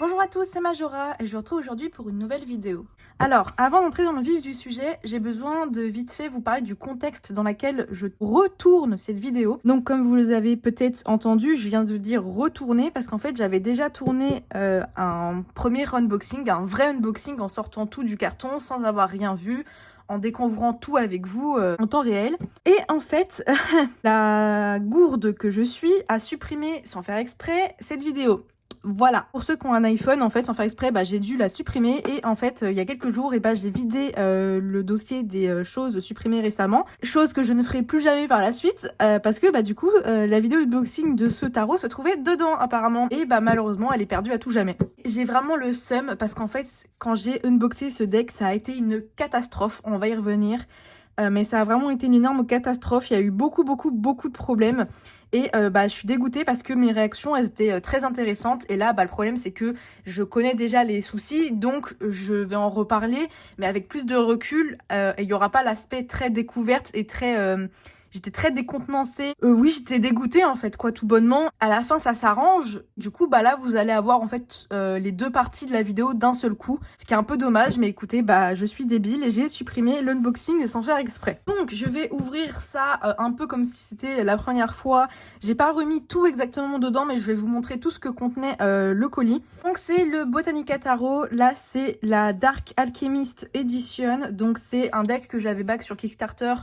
Bonjour à tous, c'est Majora et je vous retrouve aujourd'hui pour une nouvelle vidéo. Alors, avant d'entrer dans le vif du sujet, j'ai besoin de vite fait vous parler du contexte dans lequel je retourne cette vidéo. Donc comme vous l'avez peut-être entendu, je viens de dire retourner parce qu'en fait j'avais déjà tourné un premier unboxing, un vrai unboxing en sortant tout du carton sans avoir rien vu, en découvrant tout avec vous en temps réel. Et en fait, la gourde que je suis a supprimé sans faire exprès cette vidéo. Voilà, pour ceux qui ont un iPhone, en fait, sans faire exprès, j'ai dû la supprimer et en fait, il y a quelques jours, j'ai vidé le dossier des choses supprimées récemment, chose que je ne ferai plus jamais par la suite parce que du coup, la vidéo unboxing de ce tarot se trouvait dedans apparemment et malheureusement, elle est perdue à tout jamais. J'ai vraiment le seum parce qu'en fait, quand j'ai unboxé ce deck, ça a été une catastrophe, on va y revenir. Mais ça a vraiment été une énorme catastrophe, il y a eu beaucoup de problèmes. Et je suis dégoûtée parce que mes réactions elles étaient très intéressantes. Et là le problème c'est que je connais déjà les soucis, donc je vais en reparler, mais avec plus de recul. Et il n'y aura pas l'aspect très découverte et très... J'étais très décontenancée. Oui, j'étais dégoûtée en fait, quoi, tout bonnement. À la fin, ça s'arrange. Du coup, là, vous allez avoir en fait les deux parties de la vidéo d'un seul coup. Ce qui est un peu dommage, mais écoutez, je suis débile et j'ai supprimé l'unboxing sans faire exprès. Donc, je vais ouvrir ça un peu comme si c'était la première fois. J'ai pas remis tout exactement dedans, mais je vais vous montrer tout ce que contenait le colis. Donc, c'est le Botanica Tarot. Là, c'est la Dark Alchemist Edition. Donc, c'est un deck que j'avais back sur Kickstarter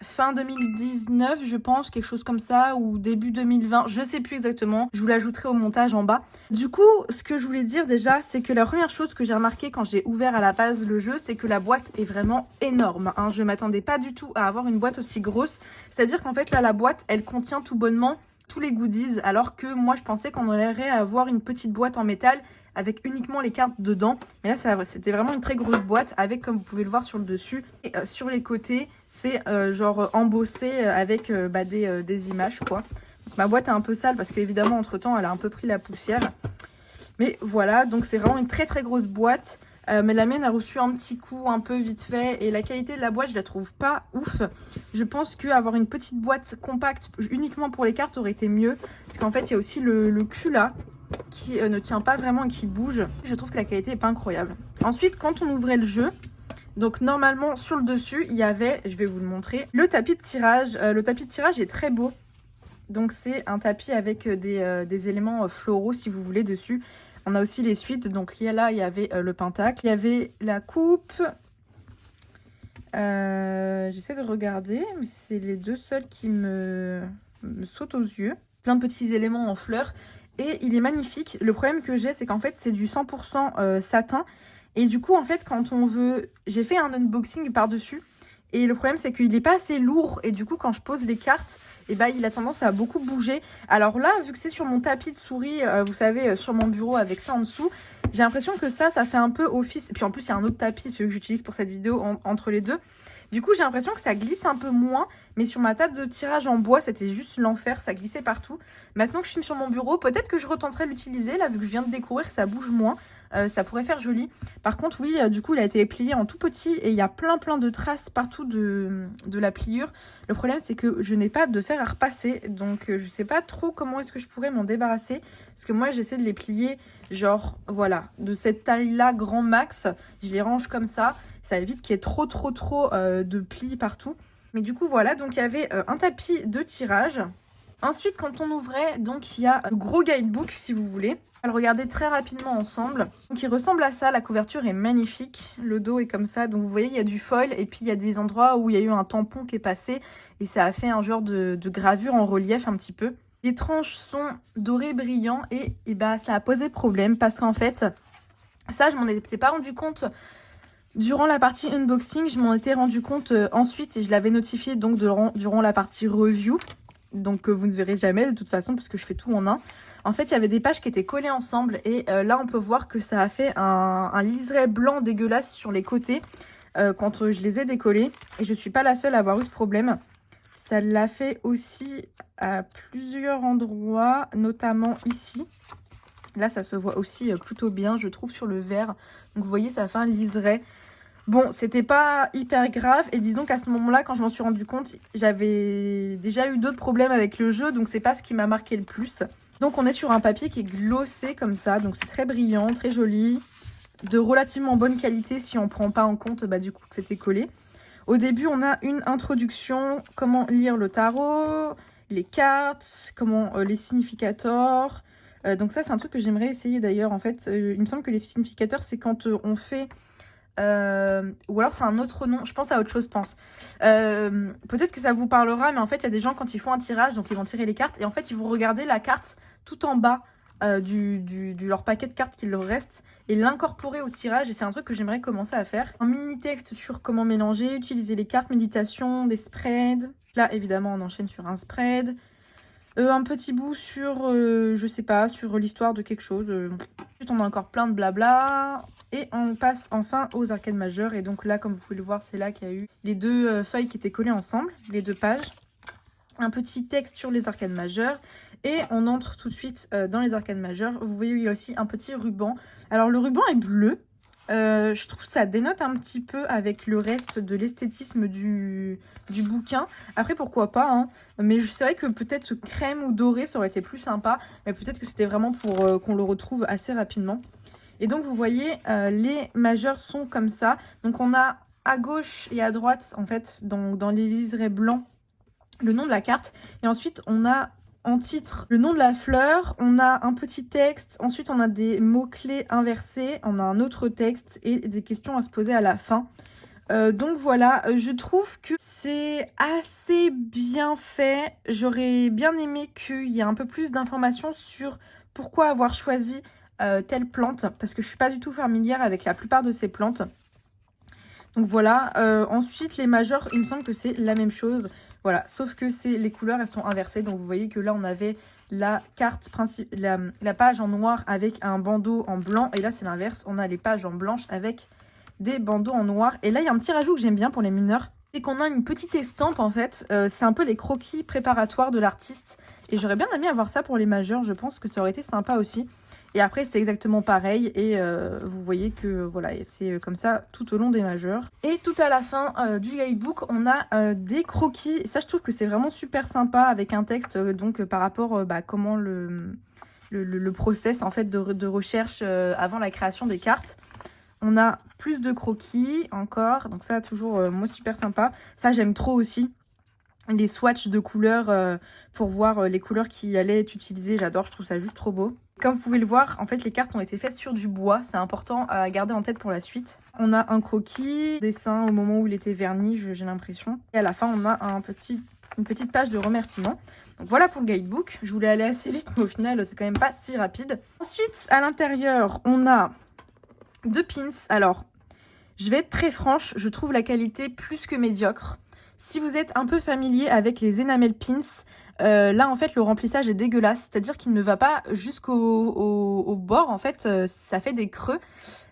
fin 2019 je pense, quelque chose comme ça, ou début 2020, je sais plus exactement, je vous l'ajouterai au montage en bas. Du coup, ce que je voulais dire déjà, c'est que la première chose que j'ai remarqué quand j'ai ouvert à la base le jeu, c'est que la boîte est vraiment énorme, hein. Je m'attendais pas du tout à avoir une boîte aussi grosse, c'est-à-dire qu'en fait là la boîte elle contient tout bonnement tous les goodies, alors que moi je pensais qu'on aurait avoir une petite boîte en métal avec uniquement les cartes dedans. Mais là, c'était vraiment une très grosse boîte avec, comme vous pouvez le voir sur le dessus, et sur les côtés, c'est genre embossé avec des images, quoi. Donc, ma boîte est un peu sale parce qu'évidemment, entre-temps, elle a un peu pris la poussière. Mais voilà, donc c'est vraiment une très grosse boîte. Mais la mienne a reçu un petit coup un peu vite fait et la qualité de la boîte je la trouve pas ouf. Je pense qu'avoir une petite boîte compacte uniquement pour les cartes aurait été mieux, parce qu'en fait il y a aussi le cul là qui ne tient pas vraiment et qui bouge. Je trouve que la qualité est pas incroyable. Ensuite, quand on ouvrait le jeu, donc normalement sur le dessus il y avait, je vais vous le montrer, le tapis de tirage. Le tapis de tirage est très beau, donc c'est un tapis avec des éléments floraux si vous voulez dessus. On a aussi les suites, donc là il y avait le pentacle, il y avait la coupe. J'essaie de regarder, mais c'est les deux seuls qui me sautent aux yeux. Plein de petits éléments en fleurs et il est magnifique. Le problème que j'ai, c'est qu'en fait c'est du 100% satin et du coup en fait quand on veut... J'ai fait un unboxing par-dessus. Et le problème, c'est qu'il n'est pas assez lourd. Et du coup, quand je pose les cartes, il a tendance à beaucoup bouger. Alors là, vu que c'est sur mon tapis de souris, vous savez, sur mon bureau avec ça en dessous, j'ai l'impression que ça fait un peu office. Et puis en plus, il y a un autre tapis, celui que j'utilise pour cette vidéo, entre les deux. Du coup, j'ai l'impression que ça glisse un peu moins. Mais sur ma table de tirage en bois, c'était juste l'enfer. Ça glissait partout. Maintenant que je suis sur mon bureau, peut-être que je retenterai l'utiliser. Là, vu que je viens de découvrir que ça bouge moins. Ça pourrait faire joli. Par contre, oui, du coup, il a été plié en tout petit et il y a plein de traces partout de la pliure. Le problème, c'est que je n'ai pas de fer à repasser. Donc, je sais pas trop comment est-ce que je pourrais m'en débarrasser. Parce que moi, j'essaie de les plier, genre, voilà, de cette taille-là, grand max. Je les range comme ça. Ça évite qu'il y ait trop de plis partout. Mais du coup, voilà. Donc, il y avait un tapis de tirage. Ensuite, quand on ouvrait, donc, il y a le gros guidebook, si vous voulez. On va le regarder très rapidement ensemble. Donc il ressemble à ça, la couverture est magnifique, le dos est comme ça, donc vous voyez il y a du foil et puis il y a des endroits où il y a eu un tampon qui est passé et ça a fait un genre de gravure en relief un petit peu. Les tranches sont dorées brillants et ça a posé problème parce qu'en fait, ça je m'en étais pas rendu compte durant la partie unboxing, je m'en étais rendu compte ensuite et je l'avais notifié donc durant la partie review. Donc vous ne verrez jamais de toute façon parce que je fais tout en un. En fait, il y avait des pages qui étaient collées ensemble et là, on peut voir que ça a fait un liseré blanc dégueulasse sur les côtés quand je les ai décollés. Et je ne suis pas la seule à avoir eu ce problème. Ça l'a fait aussi à plusieurs endroits, notamment ici. Là, ça se voit aussi plutôt bien, je trouve, sur le verre. Donc vous voyez, ça fait un liseré. Bon, c'était pas hyper grave et disons qu'à ce moment-là, quand je m'en suis rendu compte, j'avais déjà eu d'autres problèmes avec le jeu, donc c'est pas ce qui m'a marqué le plus. Donc on est sur un papier qui est glossé comme ça, donc c'est très brillant, très joli, de relativement bonne qualité si on prend pas en compte du coup que c'était collé. Au début on a une introduction, comment lire le tarot, les cartes, comment les significateurs. Donc ça c'est un truc que j'aimerais essayer d'ailleurs en fait. Il me semble que les significateurs c'est quand on fait... ou alors c'est un autre nom, je pense à autre chose, peut-être que ça vous parlera, mais en fait il y a des gens quand ils font un tirage, donc ils vont tirer les cartes et en fait ils vont regarder la carte tout en bas du leur paquet de cartes qu'il leur reste et l'incorporer au tirage, et c'est un truc que j'aimerais commencer à faire. Un mini texte sur comment mélanger, utiliser les cartes, méditation, des spreads. Là évidemment on enchaîne sur un spread. Un petit bout sur, je sais pas, sur l'histoire de quelque chose. Ensuite, on a encore plein de blabla. Et on passe enfin aux arcades majeures. Et donc là, comme vous pouvez le voir, c'est là qu'il y a eu les deux feuilles qui étaient collées ensemble, les deux pages. Un petit texte sur les arcades majeures. Et on entre tout de suite dans les arcades majeures. Vous voyez, il y a aussi un petit ruban. Alors, le ruban est bleu. Je trouve que ça dénote un petit peu avec le reste de l'esthétisme du bouquin. Après pourquoi pas hein. Mais c'est vrai que peut-être crème ou doré ça aurait été plus sympa. Mais peut-être que c'était vraiment pour qu'on le retrouve assez rapidement. Et donc vous voyez les majeurs sont comme ça. Donc on a à gauche et à droite en fait dans les liserés blancs le nom de la carte. Et ensuite on a en titre le nom de la fleur, on a un petit texte, ensuite on a des mots-clés inversés, on a un autre texte et des questions à se poser à la fin. Donc voilà, je trouve que c'est assez bien fait. J'aurais bien aimé qu'il y ait un peu plus d'informations sur pourquoi avoir choisi telle plante, parce que je suis pas du tout familière avec la plupart de ces plantes. Donc voilà, ensuite les majeurs, il me semble que c'est la même chose. Voilà, sauf que les couleurs, elles sont inversées. Donc vous voyez que là, on avait la carte principale, la page en noir avec un bandeau en blanc. Et là, c'est l'inverse. On a les pages en blanche avec des bandeaux en noir. Et là, il y a un petit rajout que j'aime bien pour les mineurs. C'est qu'on a une petite estampe, en fait. C'est un peu les croquis préparatoires de l'artiste. Et j'aurais bien aimé avoir ça pour les majeurs. Je pense que ça aurait été sympa aussi. Et après, c'est exactement pareil. Et vous voyez que voilà, c'est comme ça tout au long des majeurs. Et tout à la fin du guidebook, on a des croquis. Et ça, je trouve que c'est vraiment super sympa avec un texte donc par rapport comment le process en fait de recherche avant la création des cartes. On a plus de croquis encore. Donc ça, toujours moi super sympa. Ça, j'aime trop aussi. Les swatchs de couleurs pour voir les couleurs qui allaient être utilisées. J'adore, je trouve ça juste trop beau. Comme vous pouvez le voir, en fait, les cartes ont été faites sur du bois. C'est important à garder en tête pour la suite. On a un croquis, dessin au moment où il était verni, j'ai l'impression. Et à la fin, on a une petite page de remerciements. Donc voilà pour le guidebook. Je voulais aller assez vite, mais au final, c'est quand même pas si rapide. Ensuite, à l'intérieur, on a deux pins. Alors, je vais être très franche, je trouve la qualité plus que médiocre. Si vous êtes un peu familier avec les enamel pins, là en fait le remplissage est dégueulasse, c'est-à-dire qu'il ne va pas jusqu'au bord, en fait ça fait des creux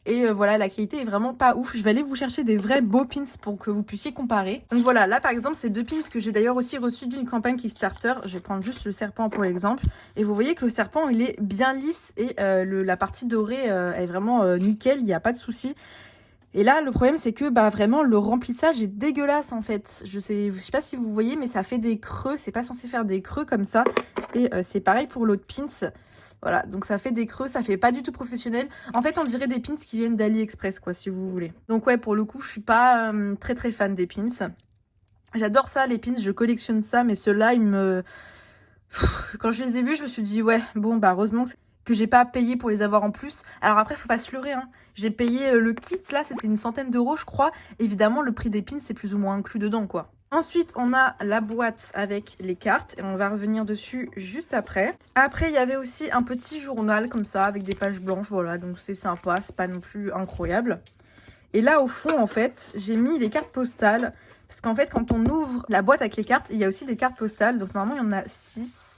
et voilà, la qualité est vraiment pas ouf. Je vais aller vous chercher des vrais beaux pins pour que vous puissiez comparer. Donc voilà, là par exemple c'est deux pins que j'ai d'ailleurs aussi reçus d'une campagne Kickstarter. Je vais prendre juste le serpent pour l'exemple et vous voyez que le serpent il est bien lisse et la partie dorée est vraiment nickel, il n'y a pas de souci. Et là, le problème, c'est que vraiment, le remplissage est dégueulasse, en fait. Je sais pas si vous voyez, mais ça fait des creux. C'est pas censé faire des creux comme ça. Et c'est pareil pour l'autre pins. Voilà, donc ça fait des creux, ça fait pas du tout professionnel. En fait, on dirait des pins qui viennent d'AliExpress, quoi, si vous voulez. Donc ouais, pour le coup, je suis pas très très fan des pins. J'adore ça, les pins, je collectionne ça, mais ceux-là, quand je les ai vus, je me suis dit, ouais, bon, heureusement que j'ai pas payé pour les avoir en plus. Alors après, faut pas se leurrer, hein. J'ai payé le kit, là, c'était une centaine d'euros, je crois. Évidemment, le prix des pins, c'est plus ou moins inclus dedans, quoi. Ensuite, on a la boîte avec les cartes et on va revenir dessus juste après. Après, il y avait aussi un petit journal comme ça avec des pages blanches, voilà, donc c'est sympa, c'est pas non plus incroyable. Et là, au fond, en fait, j'ai mis les cartes postales parce qu'en fait, quand on ouvre la boîte avec les cartes, il y a aussi des cartes postales, donc normalement, il y en a 6.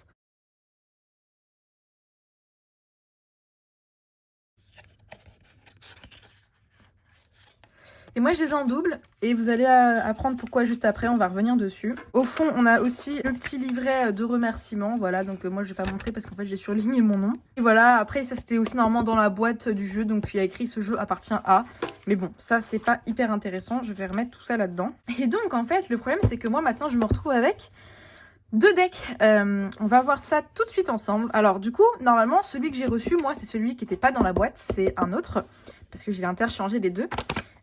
Et moi, je les ai en double et vous allez apprendre pourquoi juste après, on va revenir dessus. Au fond, on a aussi le petit livret de remerciements, voilà, donc moi, je vais pas montrer parce qu'en fait, j'ai surligné mon nom. Et voilà, après, ça, c'était aussi normalement dans la boîte du jeu, donc il y a écrit « Ce jeu appartient à ». Mais bon, ça, c'est pas hyper intéressant, je vais remettre tout ça là-dedans. Et donc, en fait, le problème, c'est que moi, maintenant, je me retrouve avec deux decks. On va voir ça tout de suite ensemble. Alors du coup, normalement, celui que j'ai reçu, moi, c'est celui qui n'était pas dans la boîte. C'est un autre, parce que j'ai interchangé les deux.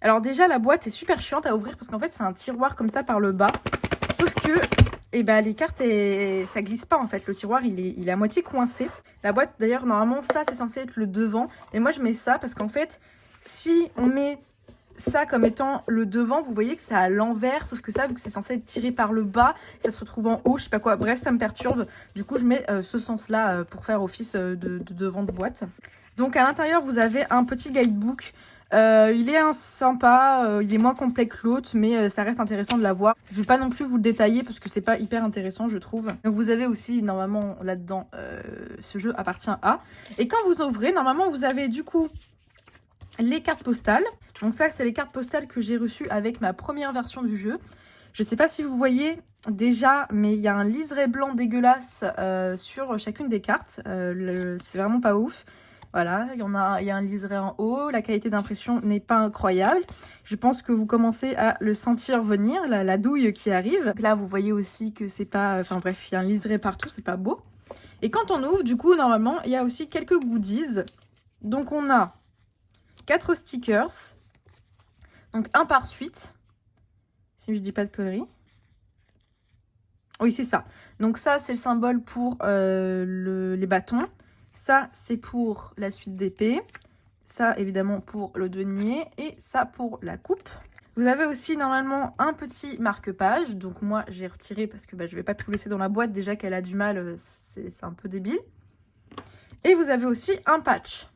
Alors déjà, la boîte est super chiante à ouvrir, parce qu'en fait, c'est un tiroir comme ça par le bas. Sauf que les cartes, ça glisse pas en fait. Le tiroir, il est à moitié coincé. La boîte, d'ailleurs, normalement, ça, c'est censé être le devant. Et moi, je mets ça parce qu'en fait, si on met ça comme étant le devant, vous voyez que c'est à l'envers, sauf que ça, vu que c'est censé être tiré par le bas, ça se retrouve en haut, je sais pas quoi, bref, ça me perturbe. Du coup, je mets ce sens-là pour faire office de devant de boîte. Donc à l'intérieur, vous avez un petit guidebook. Il est sympa, il est moins complet que l'autre, mais ça reste intéressant de l'avoir. Je vais pas non plus vous le détailler parce que c'est pas hyper intéressant, je trouve. Donc vous avez aussi, normalement, là-dedans, ce jeu appartient à. Et quand vous ouvrez, normalement, vous avez du coup les cartes postales. Donc ça, c'est les cartes postales que j'ai reçues avec ma première version du jeu. Je sais pas si vous voyez déjà, mais il y a un liseré blanc dégueulasse sur chacune des cartes. C'est vraiment pas ouf. Voilà, il y a un liseré en haut. La qualité d'impression n'est pas incroyable. Je pense que vous commencez à le sentir venir, la douille qui arrive. Donc là, vous voyez aussi que c'est pas... Enfin bref, il y a un liseré partout, c'est pas beau. Et quand on ouvre, du coup, normalement, il y a aussi quelques goodies. Donc on a 4 stickers. Donc un par suite, si je dis pas de conneries. Oui, c'est ça. Donc ça, c'est le symbole pour les bâtons. Ça, c'est pour la suite d'épée. Ça, évidemment, pour le denier. Et ça, pour la coupe. Vous avez aussi, normalement, un petit marque-page. Donc moi, j'ai retiré parce que je vais pas tout laisser dans la boîte. Déjà qu'elle a du mal, c'est un peu débile. Et vous avez aussi un patch.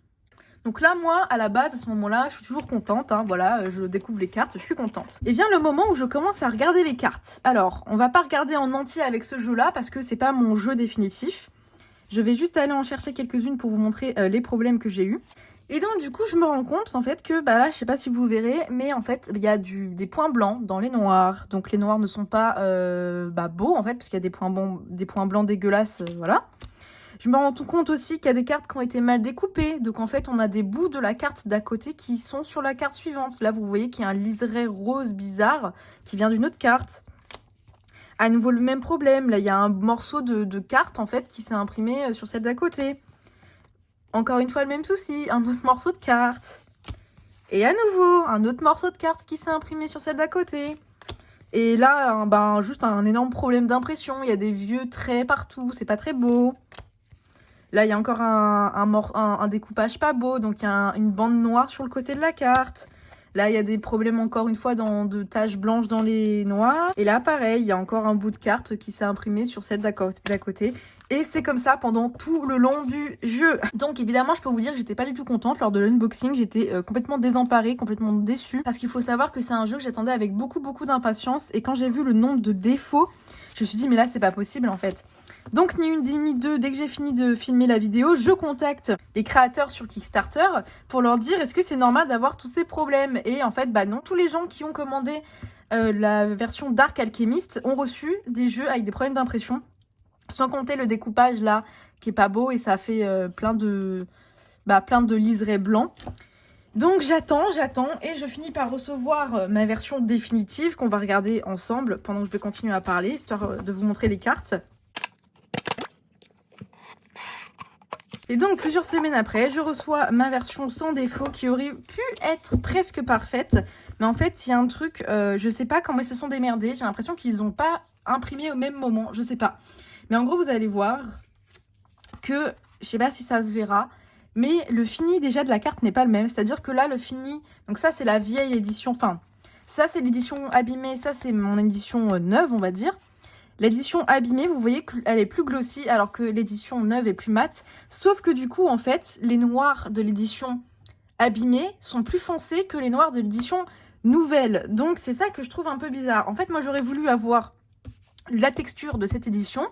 Donc là, moi, à la base, à ce moment-là, je suis toujours contente. Hein, voilà, je découvre les cartes, je suis contente. Et vient le moment où je commence à regarder les cartes. Alors, on va pas regarder en entier avec ce jeu-là parce que c'est pas mon jeu définitif. Je vais juste aller en chercher quelques-unes pour vous montrer les problèmes que j'ai eus. Et donc, du coup, je me rends compte, en fait, que, là, je sais pas si vous verrez, mais en fait, il y a des points blancs dans les noirs. Donc, les noirs ne sont pas beaux, en fait, parce qu'il y a des points blancs dégueulasses, voilà. Je me rends compte aussi qu'il y a des cartes qui ont été mal découpées. Donc en fait, on a des bouts de la carte d'à côté qui sont sur la carte suivante. Là, vous voyez qu'il y a un liseré rose bizarre qui vient d'une autre carte. À nouveau, le même problème. Là, il y a un morceau de carte en fait qui s'est imprimé sur celle d'à côté. Encore une fois, le même souci. Un autre morceau de carte. Et à nouveau, un autre morceau de carte qui s'est imprimé sur celle d'à côté. Et là, juste un énorme problème d'impression. Il y a des vieux traits partout. C'est pas très beau. Là, il y a encore un découpage pas beau, donc il y a une bande noire sur le côté de la carte. Là, il y a des problèmes encore une fois de taches blanches dans les noirs. Et là, pareil, il y a encore un bout de carte qui s'est imprimé sur celle d'à côté. Et c'est comme ça pendant tout le long du jeu. Donc évidemment, je peux vous dire que j'étais pas du tout contente lors de l'unboxing. J'étais complètement désemparée, complètement déçue. Parce qu'il faut savoir que c'est un jeu que j'attendais avec beaucoup d'impatience. Et quand j'ai vu le nombre de défauts, je me suis dit mais là, c'est pas possible en fait. Donc ni une ni deux, dès que j'ai fini de filmer la vidéo, je contacte les créateurs sur Kickstarter pour leur dire est-ce que c'est normal d'avoir tous ces problèmes. Et en fait, non. Tous les gens qui ont commandé la version Dark Alchemist ont reçu des jeux avec des problèmes d'impression. Sans compter le découpage là, qui est pas beau et ça fait plein de liserés blancs. Donc j'attends et je finis par recevoir ma version définitive qu'on va regarder ensemble pendant que je vais continuer à parler, histoire de vous montrer les cartes. Et donc, plusieurs semaines après, je reçois ma version sans défaut qui aurait pu être presque parfaite. Mais en fait, il y a un truc, je sais pas comment ils se sont démerdés. J'ai l'impression qu'ils n'ont pas imprimé au même moment, je sais pas. Mais en gros, vous allez voir que, je sais pas si ça se verra, mais le fini déjà de la carte n'est pas le même. C'est-à-dire que là, le fini, donc ça c'est la vieille édition, enfin, ça c'est l'édition abîmée, ça c'est mon édition neuve, on va dire. L'édition abîmée, vous voyez qu'elle est plus glossy alors que l'édition neuve est plus mate. Sauf que du coup, en fait, les noirs de l'édition abîmée sont plus foncés que les noirs de l'édition nouvelle. Donc c'est ça que je trouve un peu bizarre. En fait, moi j'aurais voulu avoir la texture de cette édition,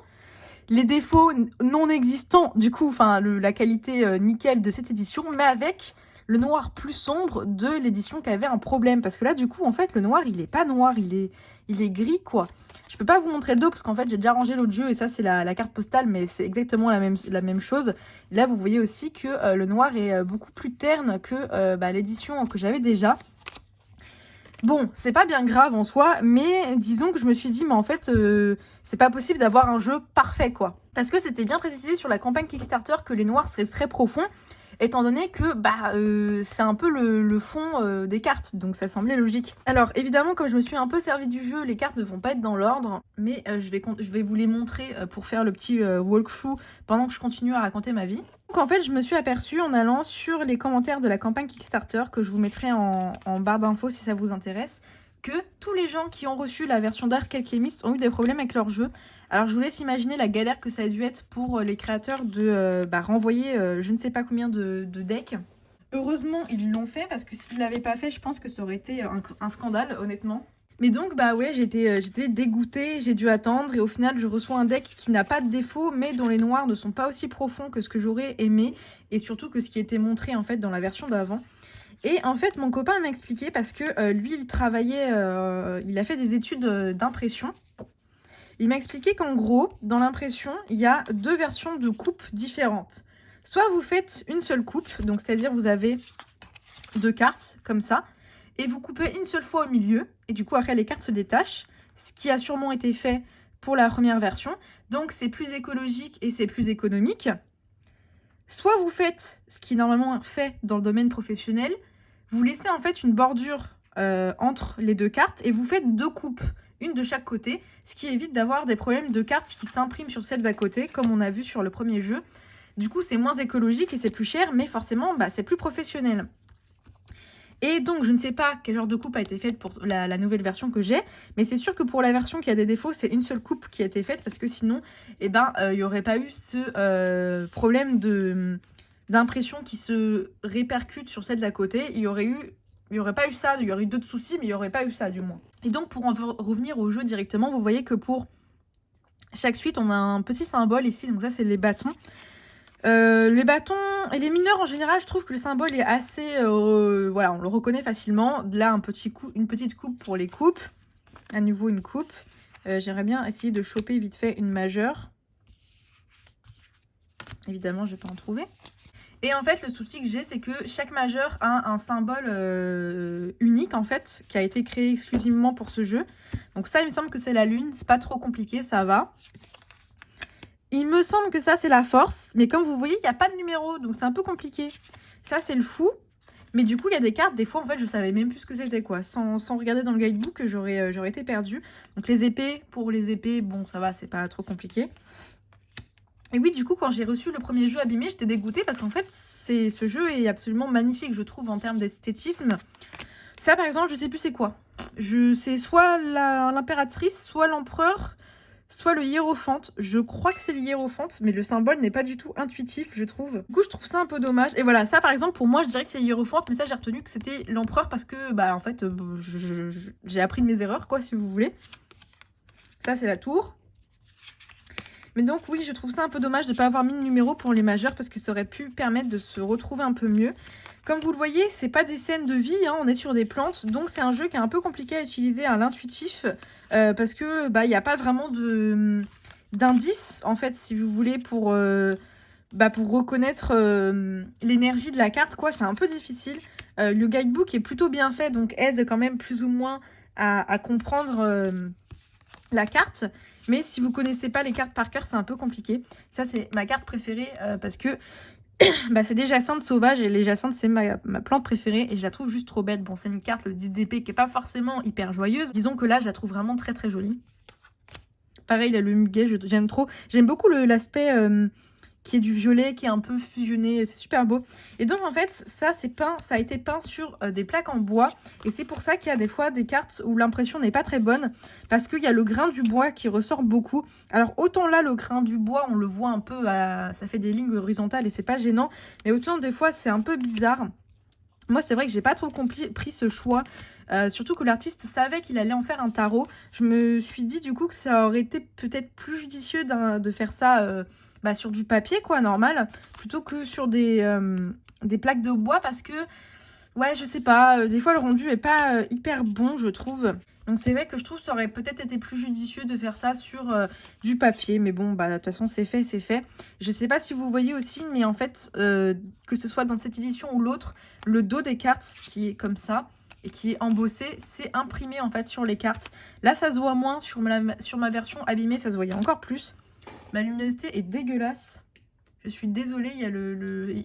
les défauts non existants du coup, enfin la qualité nickel de cette édition, mais avec le noir plus sombre de l'édition qui avait un problème. Parce que là, du coup, en fait, le noir, il est pas noir, il est gris, quoi. Je peux pas vous montrer le dos parce qu'en fait, j'ai déjà rangé l'autre jeu et ça, c'est la carte postale, mais c'est exactement la même chose. Là, vous voyez aussi que le noir est beaucoup plus terne que l'édition que j'avais déjà. Bon, c'est pas bien grave en soi, mais disons que je me suis dit, mais en fait, c'est pas possible d'avoir un jeu parfait, quoi. Parce que c'était bien précisé sur la campagne Kickstarter que les noirs seraient très profonds, étant donné que c'est un peu le fond des cartes, donc ça semblait logique. Alors évidemment, comme je me suis un peu servi du jeu, les cartes ne vont pas être dans l'ordre, mais je vais vous les montrer pour faire le petit walkthrough pendant que je continue à raconter ma vie. Donc en fait, je me suis aperçue en allant sur les commentaires de la campagne Kickstarter, que je vous mettrai en barre d'infos si ça vous intéresse, que tous les gens qui ont reçu la version Dark Alchemist ont eu des problèmes avec leur jeu. Alors je vous laisse imaginer la galère que ça a dû être pour les créateurs de renvoyer je ne sais pas combien de decks. Heureusement ils l'ont fait, parce que s'ils ne l'avaient pas fait, je pense que ça aurait été un scandale, honnêtement. Mais donc ouais, j'étais dégoûtée, j'ai dû attendre, et au final je reçois un deck qui n'a pas de défaut, mais dont les noirs ne sont pas aussi profonds que ce que j'aurais aimé, et surtout que ce qui était montré en fait dans la version d'avant. Et en fait mon copain m'a expliqué, parce que lui il travaillait, il a fait des études d'impression. Il m'a expliqué qu'en gros, dans l'impression, il y a deux versions de coupes différentes. Soit vous faites une seule coupe, donc c'est-à-dire vous avez deux cartes, comme ça, et vous coupez une seule fois au milieu, et du coup après les cartes se détachent, ce qui a sûrement été fait pour la première version, donc c'est plus écologique et c'est plus économique. Soit vous faites ce qui est normalement fait dans le domaine professionnel, vous laissez en fait une bordure entre les deux cartes, et vous faites deux coupes, une de chaque côté, ce qui évite d'avoir des problèmes de cartes qui s'impriment sur celle d'à côté, comme on a vu sur le premier jeu. Du coup, c'est moins écologique et c'est plus cher, mais forcément, c'est plus professionnel. Et donc, je ne sais pas quel genre de coupe a été faite pour la nouvelle version que j'ai, mais c'est sûr que pour la version qui a des défauts, c'est une seule coupe qui a été faite, parce que sinon, il n'y aurait pas eu ce problème d'impression qui se répercute sur celle d'à côté. Il y aurait pas eu ça, il y aurait eu d'autres soucis, mais il n'y aurait pas eu ça du moins. Et donc pour en revenir au jeu directement, vous voyez que pour chaque suite, on a un petit symbole ici, donc ça c'est les bâtons. Les bâtons et les mineurs en général, je trouve que le symbole est assez... voilà, on le reconnaît facilement. Là, une petite coupe pour les coupes. À nouveau une coupe. J'aimerais bien essayer de choper vite fait une majeure. Évidemment, je vais pas en trouver. Et en fait, le souci que j'ai, c'est que chaque majeur a un symbole unique, en fait, qui a été créé exclusivement pour ce jeu. Donc ça, il me semble que c'est la lune. C'est pas trop compliqué, ça va. Il me semble que ça, c'est la force. Mais comme vous voyez, il n'y a pas de numéro, donc c'est un peu compliqué. Ça, c'est le fou. Mais du coup, il y a des cartes, des fois, en fait, je savais même plus ce que c'était, quoi. Sans regarder dans le guidebook, j'aurais été perdue. Donc les épées, pour les épées, bon, ça va, c'est pas trop compliqué. Et oui, du coup, quand j'ai reçu le premier jeu abîmé, j'étais dégoûtée parce qu'en fait, ce jeu est absolument magnifique, je trouve, en termes d'esthétisme. Ça, par exemple, je sais plus c'est quoi. C'est soit l'impératrice, soit l'empereur, soit le hiérophante. Je crois que c'est le hiérophante, mais le symbole n'est pas du tout intuitif, je trouve. Du coup, je trouve ça un peu dommage. Et voilà, ça, par exemple, pour moi, je dirais que c'est le hiérophante, mais ça, j'ai retenu que c'était l'empereur parce que, en fait, j'ai appris de mes erreurs, quoi, si vous voulez. Ça, c'est la tour. Mais donc oui, je trouve ça un peu dommage de ne pas avoir mis de numéro pour les majeurs, parce que ça aurait pu permettre de se retrouver un peu mieux. Comme vous le voyez, c'est pas des scènes de vie, hein, on est sur des plantes, donc c'est un jeu qui est un peu compliqué à utiliser à l'intuitif, parce que il n'y a pas vraiment d'indice en fait, si vous voulez, pour reconnaître l'énergie de la carte, quoi. C'est un peu difficile. Le guidebook est plutôt bien fait, donc aide quand même plus ou moins à comprendre la carte, mais si vous connaissez pas les cartes par cœur, c'est un peu compliqué. Ça, c'est ma carte préférée parce que c'est des jacinthes sauvages, et les jacinthes, c'est ma plante préférée et je la trouve juste trop belle. Bon, c'est une carte, le 10 d'épée, qui est pas forcément hyper joyeuse. Disons que là, je la trouve vraiment très très jolie. Pareil, là, le muguet, j'aime trop. J'aime beaucoup l'aspect qui est du violet, qui est un peu fusionné, c'est super beau. Et donc en fait, ça a été peint sur des plaques en bois, et c'est pour ça qu'il y a des fois des cartes où l'impression n'est pas très bonne, parce qu'il y a le grain du bois qui ressort beaucoup. Alors autant là, le grain du bois, on le voit un peu, ça fait des lignes horizontales et c'est pas gênant, mais autant des fois c'est un peu bizarre. Moi, c'est vrai que j'ai pas trop pris ce choix, surtout que l'artiste savait qu'il allait en faire un tarot. Je me suis dit du coup que ça aurait été peut-être plus judicieux de faire ça sur du papier, quoi, normal, plutôt que sur des plaques de bois, parce que, ouais, je sais pas, des fois le rendu est pas hyper bon, je trouve. Donc c'est vrai que je trouve que ça aurait peut-être été plus judicieux de faire ça sur du papier, mais bon, de toute façon c'est fait, c'est fait. Je sais pas si vous voyez aussi, mais en fait, que ce soit dans cette édition ou l'autre, le dos des cartes qui est comme ça, et qui est embossé, c'est imprimé en fait sur les cartes. Là ça se voit moins, sur ma version abîmée ça se voyait encore plus. Ma luminosité est dégueulasse. Je suis désolée,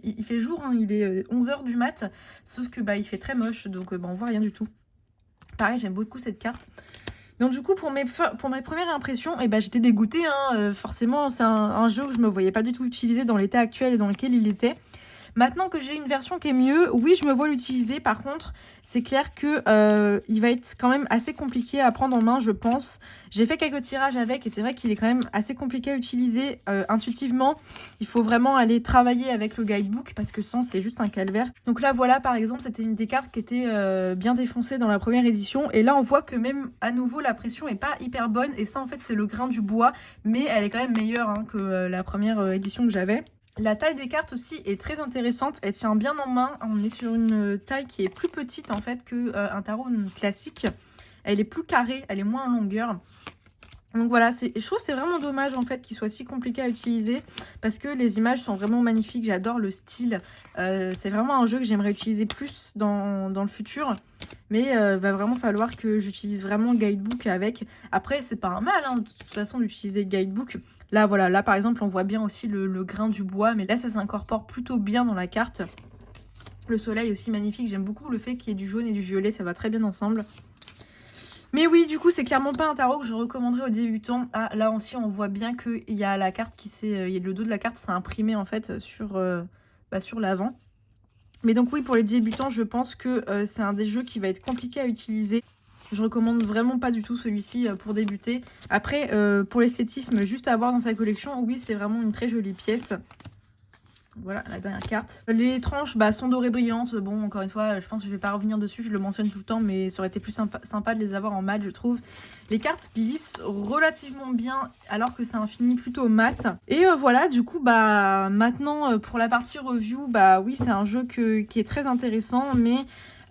il fait jour, hein, il est 11h du mat, sauf que il fait très moche, donc on voit rien du tout. Pareil, j'aime beaucoup cette carte. Donc du coup, pour mes premières impressions, j'étais dégoûtée. Hein, forcément, c'est un jeu que je me voyais pas du tout utiliser dans l'état actuel et dans lequel il était. Maintenant que j'ai une version qui est mieux, oui, je me vois l'utiliser. Par contre, c'est clair que il va être quand même assez compliqué à prendre en main, je pense. J'ai fait quelques tirages avec et c'est vrai qu'il est quand même assez compliqué à utiliser intuitivement. Il faut vraiment aller travailler avec le guidebook parce que sans, c'est juste un calvaire. Donc là, voilà, par exemple, c'était une des cartes qui était bien défoncée dans la première édition. Et là, on voit que même à nouveau, la pression est pas hyper bonne. Et ça, en fait, c'est le grain du bois. Mais elle est quand même meilleure hein, que la première édition que j'avais. La taille des cartes aussi est très intéressante, elle tient bien en main, on est sur une taille qui est plus petite en fait qu'un tarot classique. Elle est plus carrée, elle est moins en longueur. Donc voilà, je trouve que c'est vraiment dommage en fait qu'il soit si compliqué à utiliser parce que les images sont vraiment magnifiques, j'adore le style. C'est vraiment un jeu que j'aimerais utiliser plus dans le futur. Mais va vraiment falloir que j'utilise vraiment le guidebook avec. Après, c'est pas un mal hein, de toute façon d'utiliser le guidebook. Là, voilà, là par exemple, on voit bien aussi le grain du bois. Mais là, ça s'incorpore plutôt bien dans la carte. Le soleil aussi magnifique. J'aime beaucoup le fait qu'il y ait du jaune et du violet. Ça va très bien ensemble. Mais oui, du coup, c'est clairement pas un tarot que je recommanderais aux débutants. Ah, là aussi, on voit bien qu'il y a la carte qui s'est... le dos de la carte s'est imprimé en fait sur l'avant. Mais donc oui, pour les débutants, je pense que c'est un des jeux qui va être compliqué à utiliser. Je recommande vraiment pas du tout celui-ci pour débuter. Après, pour l'esthétisme, juste à avoir dans sa collection, oui, c'est vraiment une très jolie pièce. Voilà, la dernière carte. Les tranches sont dorées brillantes. Bon, encore une fois, je pense que je vais pas revenir dessus. Je le mentionne tout le temps, mais ça aurait été plus sympa de les avoir en mat, je trouve. Les cartes glissent relativement bien, alors que c'est un fini plutôt mat. Et voilà, du coup, maintenant, pour la partie review, oui, c'est un jeu qui est très intéressant, mais...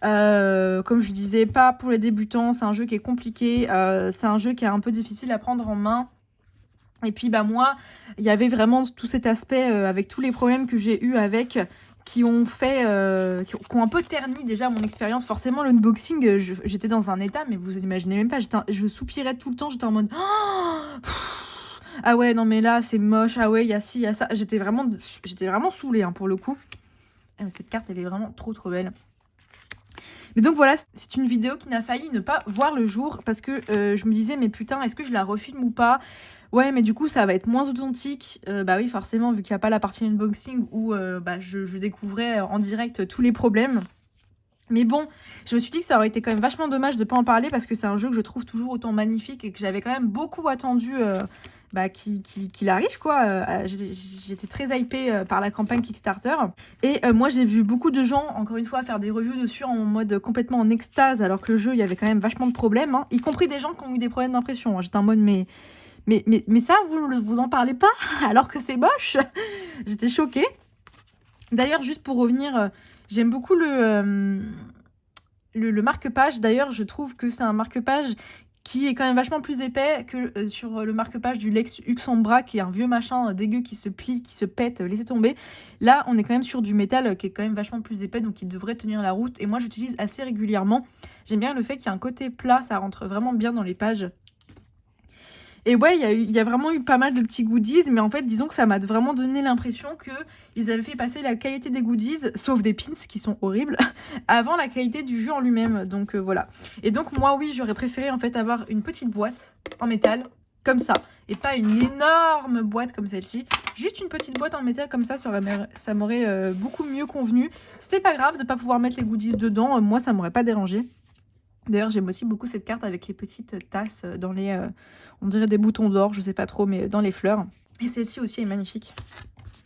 comme je disais, pas pour les débutants. C'est un jeu qui est compliqué. C'est un jeu qui est un peu difficile à prendre en main. Et puis moi, il y avait vraiment tout cet aspect avec tous les problèmes que j'ai eu avec qui ont un peu terni déjà mon expérience. Forcément, l'unboxing, j'étais dans un état, mais vous imaginez même pas, je soupirais tout le temps, j'étais en mode ah ouais, non mais là c'est moche, ah ouais, il y a ci, il y a ça. J'étais vraiment saoulée hein, pour le coup. Cette carte, elle est vraiment trop belle. Mais donc voilà, c'est une vidéo qui n'a failli ne pas voir le jour parce que je me disais mais putain, est-ce que je la refilme ou pas? Ouais, mais du coup, ça va être moins authentique. Oui, forcément, vu qu'il n'y a pas la partie unboxing où je découvrais en direct tous les problèmes. Mais bon, je me suis dit que ça aurait été quand même vachement dommage de ne pas en parler parce que c'est un jeu que je trouve toujours autant magnifique et que j'avais quand même beaucoup attendu qu'il arrive, quoi. J'étais très hypée par la campagne Kickstarter. Et moi, j'ai vu beaucoup de gens, encore une fois, faire des reviews dessus en mode complètement en extase alors que le jeu, il y avait quand même vachement de problèmes, hein, y compris des gens qui ont eu des problèmes d'impression. Hein. J'étais en mode, mais ça, vous en parlez pas alors que c'est moche. J'étais choquée. D'ailleurs, juste pour revenir, j'aime beaucoup le marque-page. D'ailleurs, je trouve que c'est un marque-page qui est quand même vachement plus épais que sur le marque-page du Lex Uxambra, qui est un vieux machin dégueu qui se plie, qui se pète, laissez tomber. Là, on est quand même sur du métal qui est quand même vachement plus épais, donc qui devrait tenir la route. Et moi, j'utilise assez régulièrement. J'aime bien le fait qu'il y a un côté plat, ça rentre vraiment bien dans les pages. Et ouais, il y a vraiment eu pas mal de petits goodies, mais en fait, disons que ça m'a vraiment donné l'impression qu'ils avaient fait passer la qualité des goodies, sauf des pins qui sont horribles, avant la qualité du jeu en lui-même. Donc voilà. Et donc moi, oui, j'aurais préféré en fait avoir une petite boîte en métal, comme ça, et pas une énorme boîte comme celle-ci. Juste une petite boîte en métal comme ça m'aurait beaucoup mieux convenu. C'était pas grave de pas pouvoir mettre les goodies dedans, moi ça m'aurait pas dérangé. D'ailleurs, j'aime aussi beaucoup cette carte avec les petites tasses dans les... on dirait des boutons d'or, je sais pas trop, mais dans les fleurs. Et celle-ci aussi est magnifique.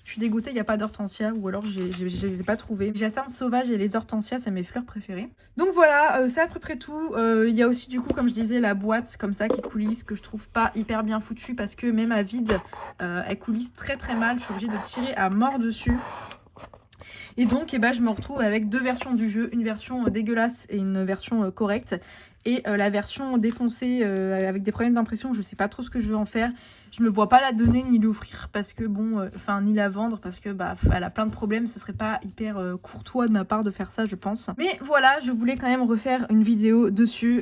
Je suis dégoûtée, il n'y a pas d'hortensia, ou alors je les ai pas trouvées. Jacinthe sauvage et les hortensias, c'est mes fleurs préférées. Donc voilà, c'est à peu près tout. Il y a aussi, du coup, comme je disais, la boîte comme ça qui coulisse, que je trouve pas hyper bien foutue, parce que même à vide, elle coulisse très mal. Je suis obligée de tirer à mort dessus. Et donc je me retrouve avec deux versions du jeu, une version dégueulasse et une version correcte. Et la version défoncée avec des problèmes d'impression, je sais pas trop ce que je veux en faire. Je me vois pas la donner ni l'offrir parce que ni la vendre parce que elle a plein de problèmes. Ce serait pas hyper courtois de ma part de faire ça, je pense. Mais voilà, je voulais quand même refaire une vidéo dessus.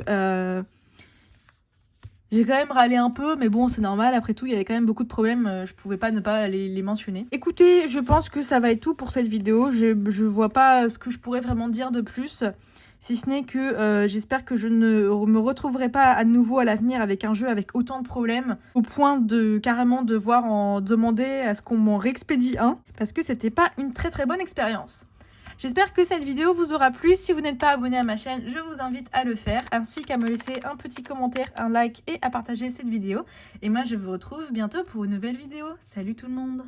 J'ai quand même râlé un peu, mais bon, c'est normal. Après tout, il y avait quand même beaucoup de problèmes. Je pouvais pas ne pas les mentionner. Écoutez, je pense que ça va être tout pour cette vidéo. Je vois pas ce que je pourrais vraiment dire de plus. Si ce n'est que j'espère que je ne me retrouverai pas à nouveau à l'avenir avec un jeu avec autant de problèmes. Au point de carrément devoir en demander à ce qu'on m'en réexpédie un. Parce que c'était pas une très très bonne expérience. J'espère que cette vidéo vous aura plu. Si vous n'êtes pas abonné à ma chaîne, je vous invite à le faire, ainsi qu'à me laisser un petit commentaire, un like et à partager cette vidéo. Et moi, je vous retrouve bientôt pour une nouvelle vidéo. Salut tout le monde!